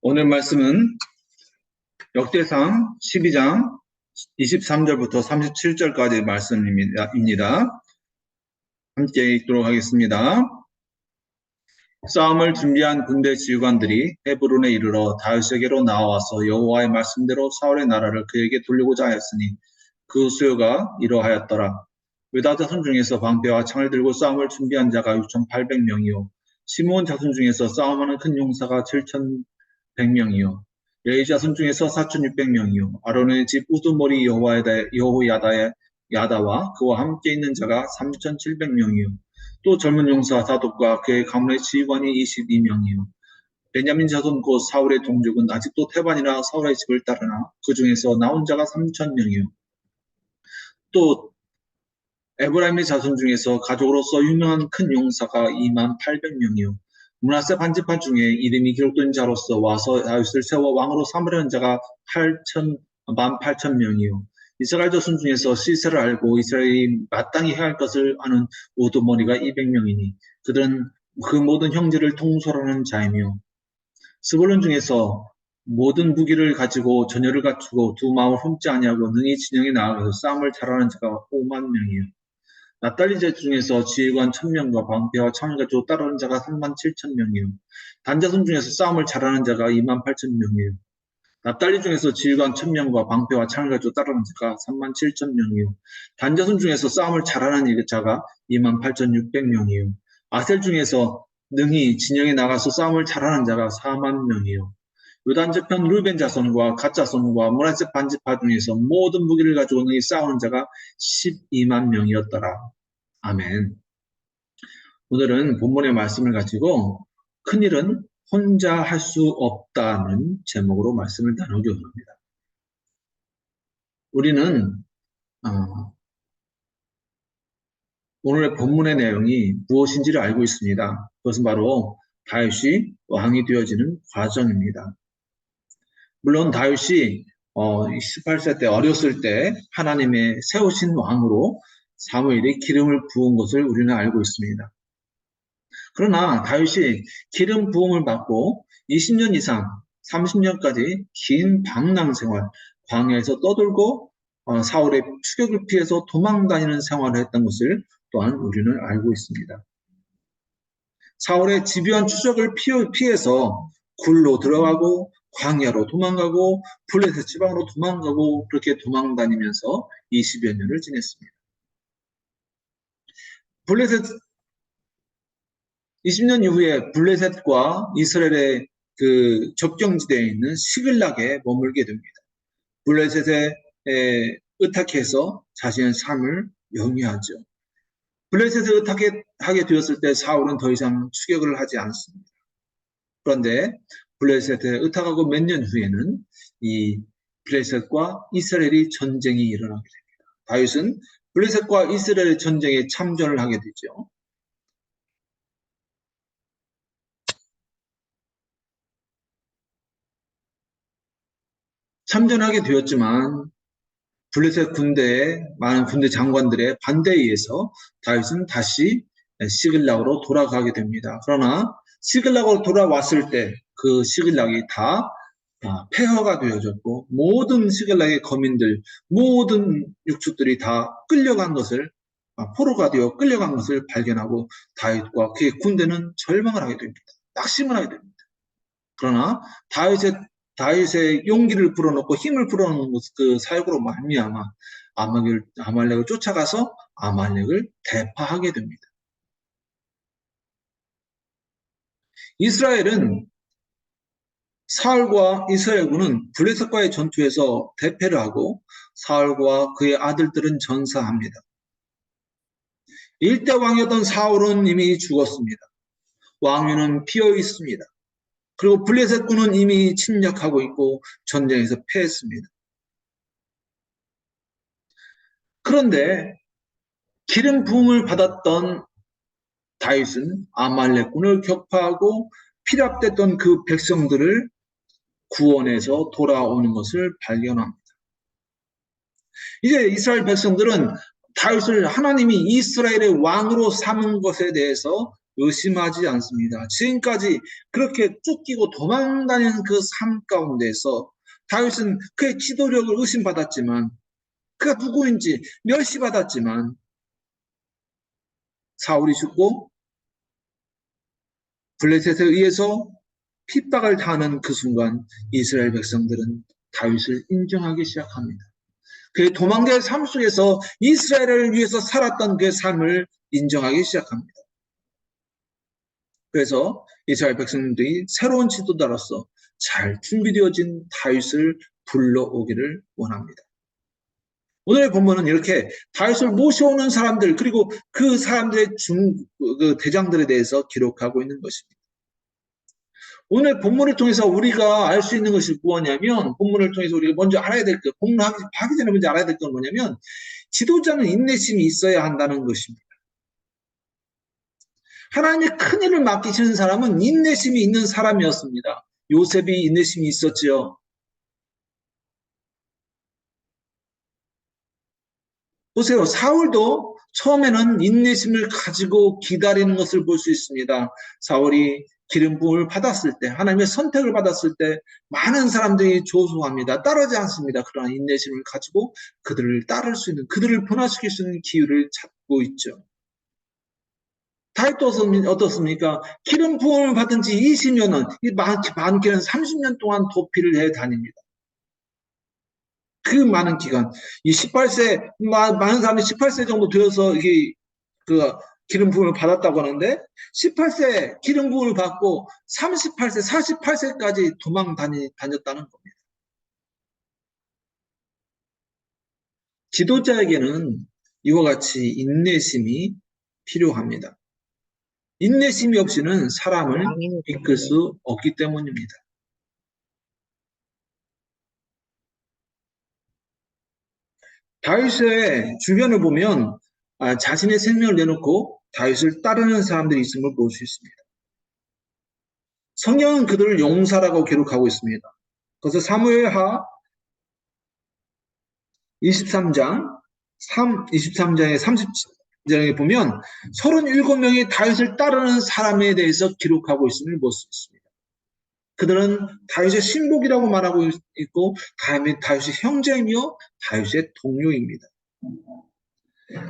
오늘 말씀은 역대상 12장 23절부터 37절까지의 말씀입니다. 함께 읽도록 하겠습니다. 싸움을 준비한 군대 지휘관들이 헤브론에 이르러 다윗에게로 나와서 여호와의 말씀대로 사울의 나라를 그에게 돌리고자 하였으니 그 수요가 이러하였더라. 유다 자손 중에서 방패와 창을 들고 싸움을 준비한 자가 6,800명이요 시므온 자손 중에서 싸움하는 큰 용사가 7,100명이요 레위 자손 중에서 4,600명이요 아론의 집 우두머리 여호야다의 야다와 그와 함께 있는 자가 3,700명이요 또 젊은 용사 사독과 그의 가문의 지휘관이 22명이요 베냐민 자손 곧 사울의 동족은 아직도 태반이라 사울의 집을 따르나 그 중에서 나온 자가 3,000명이요 또 에브라임의 자손 중에서 가족으로서 유명한 큰 용사가 28,000명이요 므낫세 반지파 중에 이름이 기록된 자로서 와서 다윗을 세워 왕으로 삼으려는 자가 18,000명이요 이스라엘 자손 중에서 시세를 알고 이스라엘이 마땅히 해야 할 것을 아는 우두머리가 200명이니 그들은 그 모든 형제를 통솔하는 자이며 스불론 중에서 모든 무기를 가지고 전열을 갖추고 두 마음을 훔지 아니하고 능히 진영에 나아가서 싸움을 잘하는 자가 50,000명이요 납달리 자 중에서 지휘관 1,000명과 방패와 창을 가지고 따르는 자가 37,000명이요 단 자손 중에서 싸움을 잘하는 자가 28,000명이요 납달리 중에서 지휘관 1,000명과 방패와 창을 가지고 따르는 자가 37,000명이요 단 자손 중에서 싸움을 잘하는 자가 28,600명이요 아셀 중에서 능히 진영에 나가서 싸움을 잘하는 자가 40,000명이요 요단 저편 루벤 자손과 갓 자손과 므낫세 반지파 중에서 모든 무기를 가지고 능히 싸우는 자가 120,000명이었더라. 아멘. 오늘은 본문의 말씀을 가지고 큰일은 혼자 할 수 없다는 제목으로 말씀을 나누기 원합니다. 우리는 오늘의 본문의 내용이 무엇인지를 알고 있습니다. 그것은 바로 다윗이 왕이 되어지는 과정입니다. 물론 다윗이 18세 때 어렸을 때 하나님의 세우신 왕으로 사무엘이 기름을 부은 것을 우리는 알고 있습니다. 그러나 다윗이 기름 부음을 받고 20년 이상 30년까지 긴 방랑 생활, 광야에서 떠돌고 사울의 추격을 피해서 도망다니는 생활을 했던 것을 또한 우리는 알고 있습니다. 사울의 집요한 추적을 피해서 굴로 들어가고 광야로 도망가고 블레셋 지방으로 도망가고 그렇게 도망다니면서 20여 년을 지냈습니다. 블레셋 20년 이후에 블레셋과 이스라엘의 그 접경지대에 있는 시글락에 머물게 됩니다. 블레셋에 의탁해서 자신의 삶을 영위하죠. 블레셋에 의탁하게 되었을 때 사울은 더 이상 추격을 하지 않습니다. 그런데 블레셋에 의탁하고 몇 년 후에는 이 블레셋과 이스라엘이 전쟁이 일어나게 됩니다. 다윗은 블레셋과 이스라엘 전쟁에 참전을 하게 되죠. 참전하게 되었지만 블레셋 군대의 많은 군대 장관들의 반대에 의해서 다윗은 다시 시글락으로 돌아가게 됩니다. 그러나 시글락으로 돌아왔을 때 그 시글락이 다 폐허가 되어졌고 모든 시글락의 거민들, 모든 육축들이 다 끌려간 것을 포로가 되어 끌려간 것을 발견하고 다윗과 그의 군대는 절망을 하게 됩니다. 낙심을 하게 됩니다. 그러나 다윗의 용기를 불어넣고 힘을 불어넣는 그 사역으로 말미암아 아말렉을 쫓아가서 아말렉을 대파하게 됩니다. 이스라엘은 사울과 이스라엘군은 블레셋과의 전투에서 대패를 하고 사울과 그의 아들들은 전사합니다. 일대 왕이었던 사울은 이미 죽었습니다. 왕위는 비어 있습니다. 그리고 블레셋군은 이미 침략하고 있고 전쟁에서 패했습니다. 그런데 기름 부음을 받았던 다윗은 아말렉군을 격파하고 피랍됐던 그 백성들을 구원해서 돌아오는 것을 발견합니다. 이제 이스라엘 백성들은 다윗을 하나님이 이스라엘의 왕으로 삼은 것에 대해서 의심하지 않습니다. 지금까지 그렇게 쫓기고 도망다니는 그 삶 가운데서 다윗은 그의 지도력을 의심받았지만, 그가 누구인지 멸시받았지만, 사울이 죽고 블레셋에 의해서 핍박을 당하는 그 순간 이스라엘 백성들은 다윗을 인정하기 시작합니다. 그의 도망자의 삶 속에서 이스라엘을 위해서 살았던 그의 삶을 인정하기 시작합니다. 그래서 이스라엘 백성들이 새로운 지도자로서 잘 준비되어진 다윗을 불러오기를 원합니다. 오늘의 본문은 이렇게 다윗을 모셔오는 사람들, 그리고 그 사람들의 그 대장들에 대해서 기록하고 있는 것입니다. 오늘 본문을 통해서 우리가 알 수 있는 것이 무엇이냐면, 본문을 통해서 우리가 먼저 알아야 될 것, 본문 하기 전에 먼저 알아야 될 건 뭐냐면, 지도자는 인내심이 있어야 한다는 것입니다. 하나님의 큰 일을 맡기시는 사람은 인내심이 있는 사람이었습니다. 요셉이 인내심이 있었지요. 보세요. 사울도 처음에는 인내심을 가지고 기다리는 것을 볼 수 있습니다. 사울이 기름 부음을 받았을 때, 하나님의 선택을 받았을 때 많은 사람들이 조소합니다. 따르지 않습니다. 그러나 인내심을 가지고 그들을 따를 수 있는, 그들을 변화시킬 수 있는 기회를 찾고 있죠. 다윗도 어떻습니까? 기름 부음을 받은 지 20여 년, 많게는 30년 동안 도피를 해 다닙니다. 그 많은 기간, 이 18세, 많은 사람이 18세 정도 되어서 이게 그 기름 부음을 받았다고 하는데, 18세 기름 부음을 받고 38세, 48세까지 다녔다는 겁니다. 지도자에게는 이와 같이 인내심이 필요합니다. 인내심이 없이는 사람을 이끌 수 없기 때문입니다. 다윗의 주변을 보면 자신의 생명을 내놓고 다윗을 따르는 사람들이 있음을 볼 수 있습니다. 성경은 그들을 용사라고 기록하고 있습니다. 그래서 사무엘하 23장 23장의 30절에 보면 37명의 다윗을 따르는 사람에 대해서 기록하고 있음을 볼 수 있습니다. 그들은 다윗의 신복이라고 말하고 있고, 다윗의 형제이며 다윗의 동료입니다.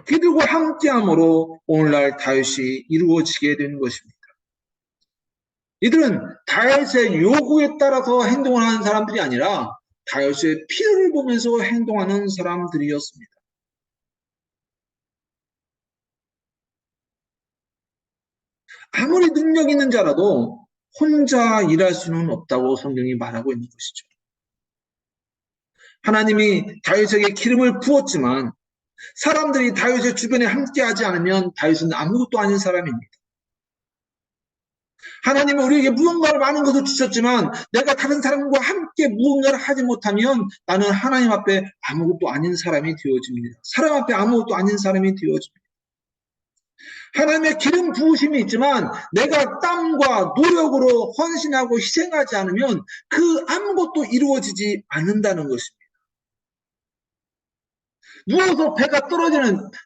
그들과 함께함으로 오늘날 다윗이 이루어지게 되는 것입니다. 이들은 다윗의 요구에 따라서 행동을 하는 사람들이 아니라 다윗의 필요를 보면서 행동하는 사람들이었습니다. 아무리 능력 있는 자라도 혼자 일할 수는 없다고 성경이 말하고 있는 것이죠. 하나님이 다윗에게 기름을 부었지만 사람들이 다윗의 주변에 함께하지 않으면 다윗은 아무것도 아닌 사람입니다. 하나님은 우리에게 무언가를 많은 것을 주셨지만 내가 다른 사람과 함께 무언가를 하지 못하면 나는 하나님 앞에 아무것도 아닌 사람이 되어집니다. 사람 앞에 아무것도 아닌 사람이 되어집니다. 하나님의 기름 부으심이 있지만 내가 땀과 노력으로 헌신하고 희생하지 않으면 그 아무것도 이루어지지 않는다는 것입니다. 누워서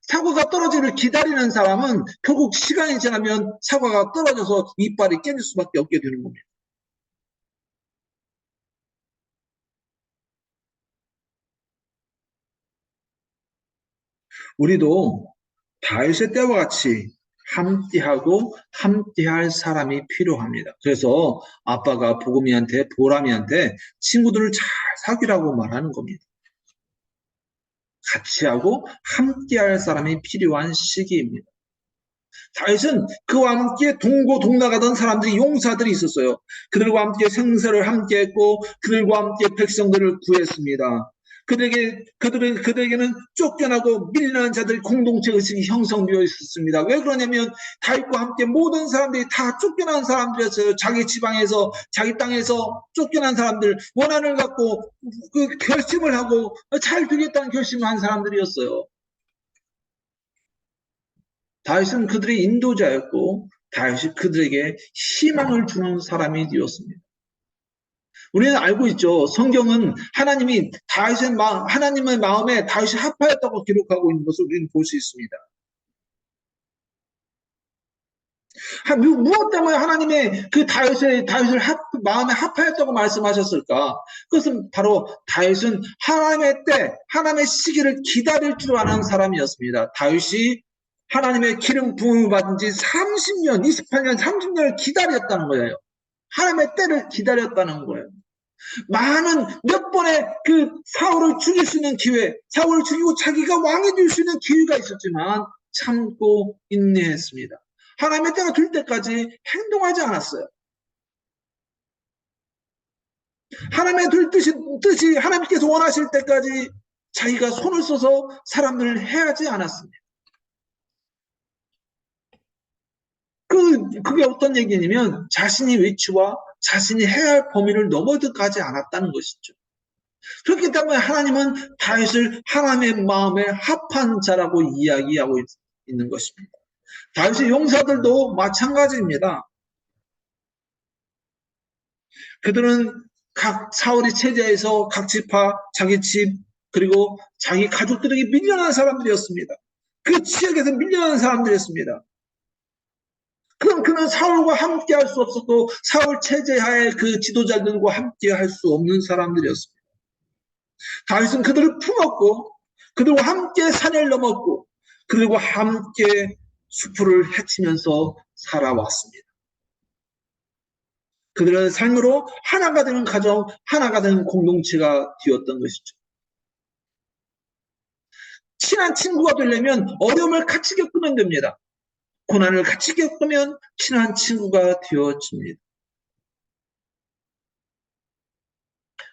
사과가 떨어지를 기다리는 사람은 결국 시간이 지나면 사과가 떨어져서 이빨이 깨질 수밖에 없게 되는 겁니다. 우리도 다윗의 때와 같이 함께하고 함께할 사람이 필요합니다. 그래서 아빠가 보람이한테 친구들을 잘 사귀라고 말하는 겁니다. 같이 하고 함께할 사람이 필요한 시기입니다. 다윗은 그와 함께 동고동락하던 사람들이 용사들이 있었어요. 그들과 함께 생사를 함께했고 그들과 함께 백성들을 구했습니다. 그들에게는 쫓겨나고 밀려난 자들 공동체 의식이 형성되어 있었습니다. 왜 그러냐면 다윗과 함께 모든 사람들이 다 쫓겨난 사람들이었어요. 자기 지방에서 자기 땅에서 쫓겨난 사람들, 원한을 갖고 그 결심을 하고 잘 되겠다는 결심을 한 사람들이었어요. 다윗은 그들의 인도자였고 다윗이 그들에게 희망을 주는 사람이 되었습니다. 우리는 알고 있죠. 성경은 하나님의 마음에 다윗이 합하였다고 기록하고 있는 것을 우리는 볼 수 있습니다. 무엇 때문에 하나님의 그 다윗을 마음에 합하였다고 말씀하셨을까? 그것은 바로 다윗은 하나님의 때, 하나님의 시기를 기다릴 줄 아는 사람이었습니다. 다윗이 하나님의 기름 부음을 받은 지 30년, 28년, 30년을 기다렸다는 거예요. 하나님의 때를 기다렸다는 거예요. 많은 몇 번의 그 사울을 죽일 수 있는 기회, 사울을 죽이고 자기가 왕이 될 수 있는 기회가 있었지만 참고 인내했습니다. 하나님의 때가 될 때까지 행동하지 않았어요. 하나님의 될 뜻이 하나님께서 원하실 때까지 자기가 손을 써서 사람들을 해하지 않았습니다. 그게 어떤 얘기냐면 자신이 위치와 자신이 해야 할 범위를 넘어들까지 않았다는 것이죠. 그렇기 때문에 하나님은 다윗을 하나님의 마음에 합한 자라고 이야기하고 있는 것입니다. 다윗의 용사들도 마찬가지입니다. 그들은 각 사울의 체제에서 각 지파, 자기 집, 그리고 자기 가족들에게 밀려난 사람들이었습니다. 그 지역에서 밀려난 사람들이었습니다. 그는 사울과 함께 할 수 없었고 사울 체제하에 그 지도자들과 함께 할 수 없는 사람들이었습니다. 다윗은 그들을 품었고 그들과 함께 산을 넘었고 그들과 함께 수풀을 헤치면서 살아왔습니다. 그들의 삶으로 하나가 되는 가정, 하나가 되는 공동체가 되었던 것이죠. 친한 친구가 되려면 어려움을 같이 겪으면 됩니다. 고난을 같이 겪으면 친한 친구가 되어집니다.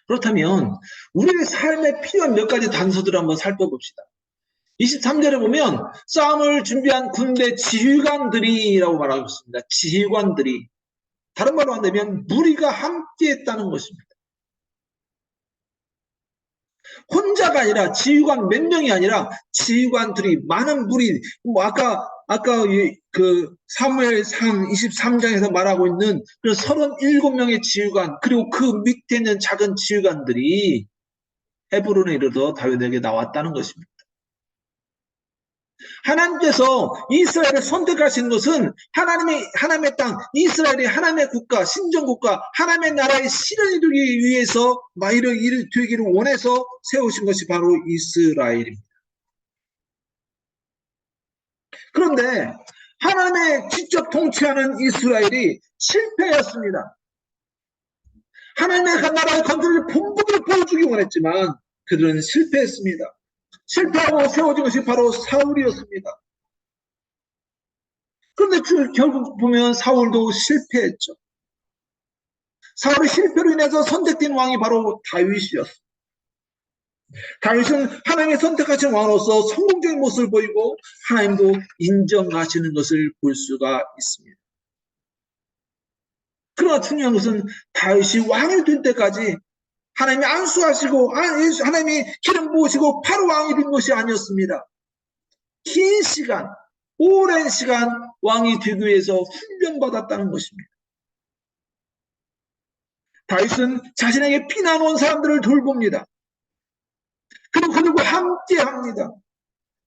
그렇다면 우리의 삶에 필요한 몇 가지 단서들을 한번 살펴봅시다. 23절에 보면 싸움을 준비한 군대 지휘관들이라고 말하고 있습니다. 지휘관들이. 다른 말로 한다면 무리가 함께했다는 것입니다. 혼자가 아니라 지휘관 몇 명이 아니라 지휘관들이 많은 무리, 아까 그 사무엘상 23장에서 말하고 있는 그 37명의 지휘관, 그리고 그 밑에 있는 작은 지휘관들이 헤브론에 이르러 다윗에게 나왔다는 것입니다. 하나님께서 이스라엘을 선택하신 것은 하나님의 땅, 이스라엘이 하나님의 국가, 신정국가, 하나님의 나라의 실현이 되기 위해서 일을 되기를 원해서 세우신 것이 바로 이스라엘입니다. 그런데 하나님의 직접 통치하는 이스라엘이 실패했습니다. 하나님의 나라의 건설을 본보기를 보여주기 원했지만 그들은 실패했습니다. 실패하고 세워진 것이 바로 사울이었습니다. 그런데 결국 보면 사울도 실패했죠. 사울의 실패로 인해서 선택된 왕이 바로 다윗이었습니다. 다윗은 하나님의 선택하신 왕으로서 성공적인 모습을 보이고 하나님도 인정하시는 것을 볼 수가 있습니다. 그러나 중요한 것은 다윗이 왕이 될 때까지 하나님이 안수하시고 하나님이 기름 부으시고 바로 왕이 된 것이 아니었습니다. 긴 시간, 오랜 시간 왕이 되기 위해서 훈련받았다는 것입니다. 다윗은 자신에게 피난 온 사람들을 돌봅니다. 그리고 그들과 함께 합니다.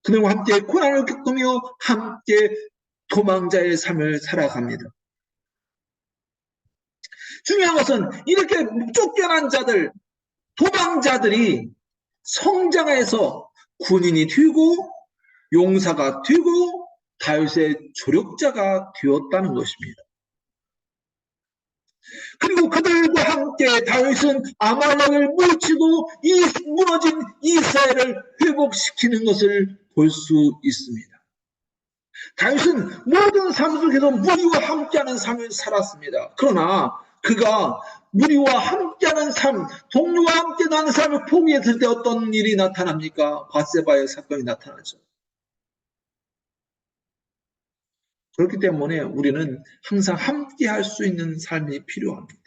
그들과 함께 고난을 겪으며 함께 도망자의 삶을 살아갑니다. 중요한 것은 이렇게 쫓겨난 자들, 도망자들이 성장해서 군인이 되고 용사가 되고 다윗의 조력자가 되었다는 것입니다. 그리고 그들과 함께 다윗은 아말렉을 물리치고 무너진 이스라엘을 회복시키는 것을 볼 수 있습니다. 다윗은 모든 삶 속에서 무리와 함께하는 삶을 살았습니다. 그러나 그가 무리와 함께하는 삶, 동료와 함께 나는 삶을 포기했을 때 어떤 일이 나타납니까? 밧세바의 사건이 나타나죠. 그렇기 때문에 우리는 항상 함께 할 수 있는 삶이 필요합니다.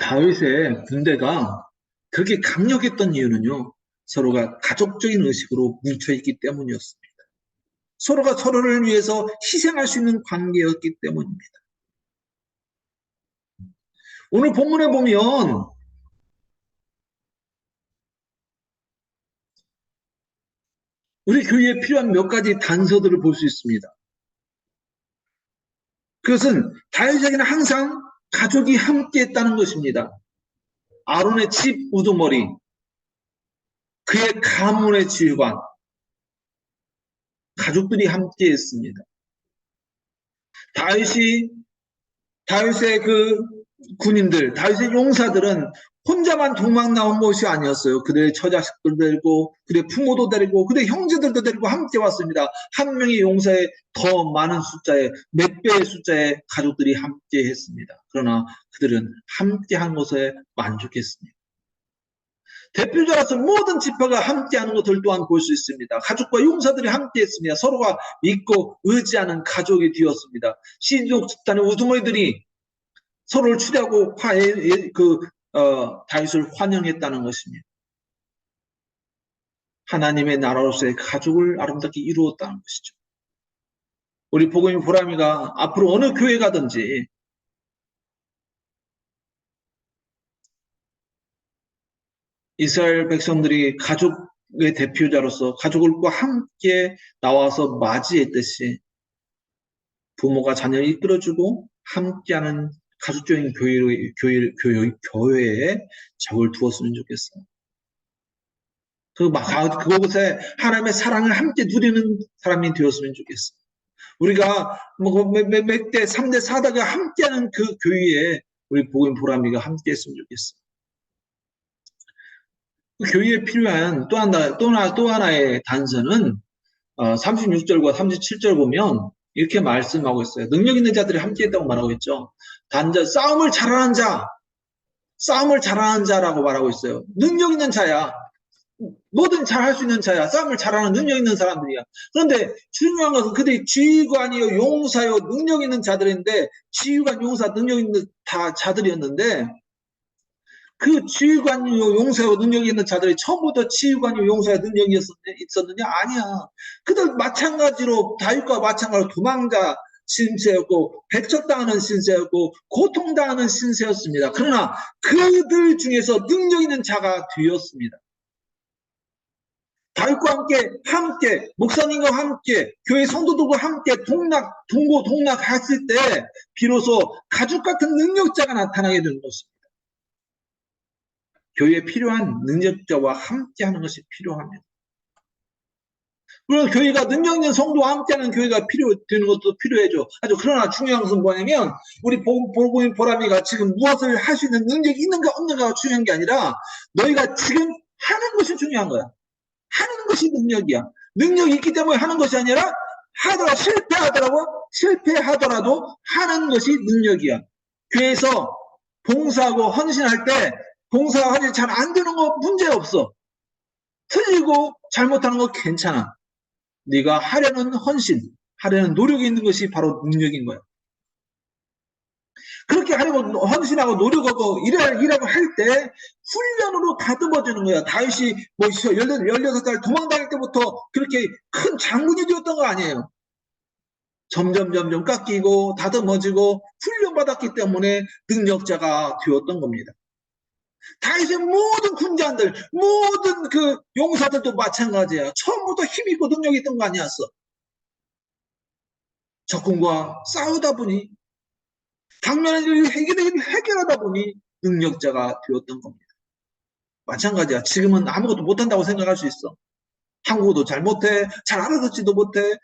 다윗의 군대가 그렇게 강력했던 이유는요, 서로가 가족적인 의식으로 뭉쳐있기 때문이었습니다. 서로가 서로를 위해서 희생할 수 있는 관계였기 때문입니다. 오늘 본문에 보면 우리 교회에 필요한 몇 가지 단서들을 볼 수 있습니다. 그것은 다윗에게는 항상 가족이 함께 했다는 것입니다. 아론의 집 우두머리, 그의 가문의 지휘관, 가족들이 함께 했습니다. 다윗의 그 군인들, 다윗의 용사들은 혼자만 도망 나온 것이 아니었어요. 그들의 처자식들 데리고, 그들의 부모도 데리고, 그들의 형제들도 데리고 함께 왔습니다. 한 명의 용사에 더 많은 숫자의, 몇 배의 숫자의 가족들이 함께 했습니다. 그러나 그들은 함께 한 것에 만족했습니다. 대표자로서 모든 지파가 함께하는 것을 또한 볼 수 있습니다. 가족과 용사들이 함께했습니다. 서로가 믿고 의지하는 가족이 되었습니다. 신족 집단의 우두머리들이 서로를 추대하고 다윗을 환영했다는 것입니다. 하나님의 나라로서의 가족을 아름답게 이루었다는 것이죠. 우리 복음의 보람이가 앞으로 어느 교회 가든지 이스라엘 백성들이 가족의 대표자로서 가족과 함께 나와서 맞이했듯이 부모가 자녀를 이끌어주고 함께하는 가족적인 교회에 적을 두었으면 좋겠어요. 그곳에 하나님의 사랑을 함께 누리는 사람이 되었으면 좋겠어요. 우리가 몇 대, 3대, 4대가 함께하는 그 교회에 우리 복음 보람이가 함께했으면 좋겠어요. 그 교회에 필요한 또 하나의 단서는 36절과 37절 보면 이렇게 말씀하고 있어요. 능력 있는 자들이 함께했다고 말하고 있죠. 싸움을 잘하는 자라고 말하고 있어요. 능력 있는 자야. 뭐든 잘할 수 있는 자야. 싸움을 잘하는 능력 있는 사람들이야. 그런데 중요한 것은 그들이 지휘관이요, 용사요, 능력 있는 자들인데 지휘관, 용사, 능력 있는 다 자들이었는데 그 지휘관이요, 용사요, 능력이 있는 자들이 처음부터 지휘관이요, 용사요, 능력이 있었느냐? 아니야. 그들 마찬가지로 다윗과 마찬가지로 도망자 신세였고 배척당하는 신세였고 고통당하는 신세였습니다. 그러나 그들 중에서 능력 있는 자가 되었습니다. 다윗과 함께 목사님과 함께 교회 성도들과 함께 동고동락했을 때 비로소 가죽 같은 능력자가 나타나게 되는 것입니다. 교회에 필요한 능력자와 함께하는 것이 필요합니다. 물론 교회가 능력 있는 성도와 함께하는 교회가 필요되는 것도 필요해죠. 그러나 중요한 것은 뭐냐면 우리 복음의 보람이가 지금 무엇을 할 수 있는 능력이 있는가 없는가가 중요한 게 아니라 너희가 지금 하는 것이 중요한 거야. 하는 것이 능력이야. 능력이 있기 때문에 하는 것이 아니라 실패하더라도 하는 것이 능력이야. 교회에서 봉사하고 헌신할 때 봉사와 헌신 잘 안 되는 거 문제 없어. 틀리고 잘못하는 거 괜찮아. 네가 하려는 하려는 노력이 있는 것이 바로 능력인 거야. 그렇게 하려고 헌신하고 노력하고 일하고 할 때 훈련으로 다듬어지는 거야. 다윗이 16살 도망다닐 때부터 그렇게 큰 장군이 되었던 거 아니에요. 점점 깎이고 다듬어지고 훈련받았기 때문에 능력자가 되었던 겁니다. 다윗의 모든 군장들, 모든 그 용사들도 마찬가지야. 처음부터 힘있고 능력이 있던 거 아니었어. 적군과 싸우다 보니 당면한 일을 해결하다 보니 능력자가 되었던 겁니다. 마찬가지야. 지금은 아무것도 못한다고 생각할 수 있어. 한국어도 잘 못해, 잘 알아듣지도 못해,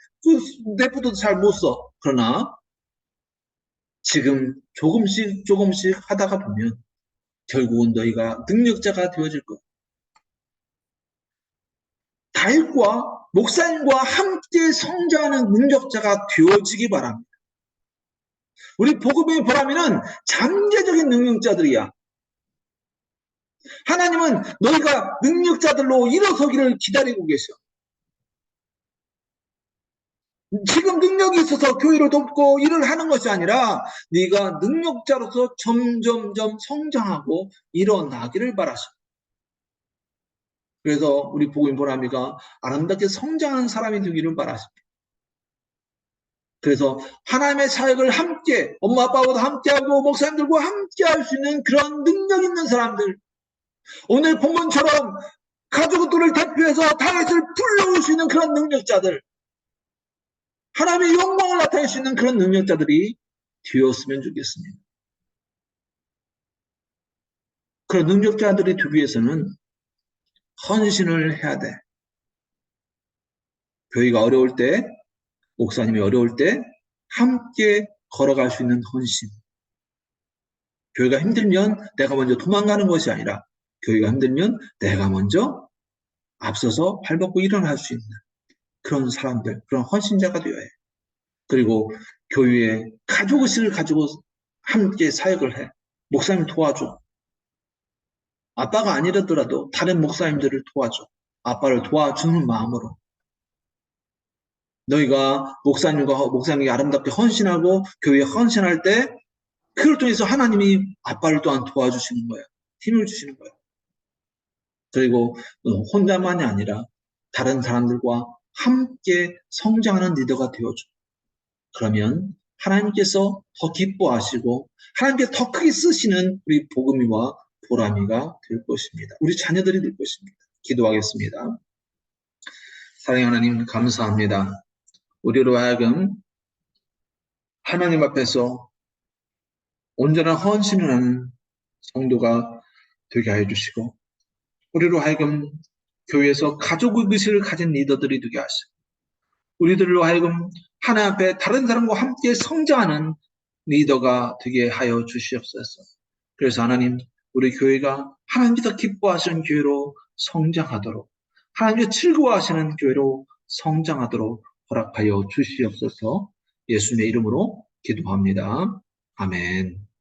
내부도 잘 못 써. 그러나 지금 조금씩 하다가 보면 결국은 너희가 능력자가 되어질 거야. 다윗과 목사님과 함께 성장하는 능력자가 되어지기 바랍니다. 우리 복음의 보람이는 잠재적인 능력자들이야. 하나님은 너희가 능력자들로 일어서기를 기다리고 계셔. 지금 능력이 있어서 교회를 돕고 일을 하는 것이 아니라 네가 능력자로서 점점점 성장하고 일어나기를 바라셔. 그래서 우리 복음의 보람이가 아름답게 성장하는 사람이 되기를 바라십니다. 그래서 하나님의 사역을 함께, 엄마 아빠하고도 함께하고 목사님들과 함께 할 수 있는 그런 능력 있는 사람들, 오늘 본문처럼 가족들을 대표해서 다윗을 불러올 수 있는 그런 능력자들, 하나님의 영광을 나타낼 수 있는 그런 능력자들이 되었으면 좋겠습니다. 그런 능력자들이 되기 위해서는 헌신을 해야 돼. 교회가 어려울 때, 목사님이 어려울 때 함께 걸어갈 수 있는 헌신. 교회가 힘들면 내가 먼저 도망가는 것이 아니라 교회가 힘들면 내가 먼저 앞서서 발벗고 일어날 수 있는 그런 사람들, 그런 헌신자가 되어야 해. 그리고 교회에 가족의식을 가지고 함께 사역을 해. 목사님 도와줘. 아빠가 아니더라도 다른 목사님들을 도와줘. 아빠를 도와주는 마음으로. 너희가 목사님이 아름답게 헌신하고 교회에 헌신할 때 그걸 통해서 하나님이 아빠를 또한 도와주시는 거예요. 힘을 주시는 거예요. 그리고 혼자만이 아니라 다른 사람들과 함께 성장하는 리더가 되어줘. 그러면 하나님께서 더 기뻐하시고 하나님께 더 크게 쓰시는 우리 복음이와 보람이가 될 것입니다. 우리 자녀들이 될 것입니다. 기도하겠습니다. 사랑의 하나님 감사합니다. 우리로 하여금 하나님 앞에서 온전한 헌신을 하는 성도가 되게 해주시고 우리로 하여금 교회에서 가족의 의식을 가진 리더들이 되게 하시고 우리들로 하여금 하나님 앞에 다른 사람과 함께 성장하는 리더가 되게 하여 주시옵소서. 그래서 하나님 우리 교회가 하나님께서 기뻐하시는 교회로 성장하도록 하나님께서 즐거워하시는 교회로 성장하도록 허락하여 주시옵소서. 예수님의 이름으로 기도합니다. 아멘.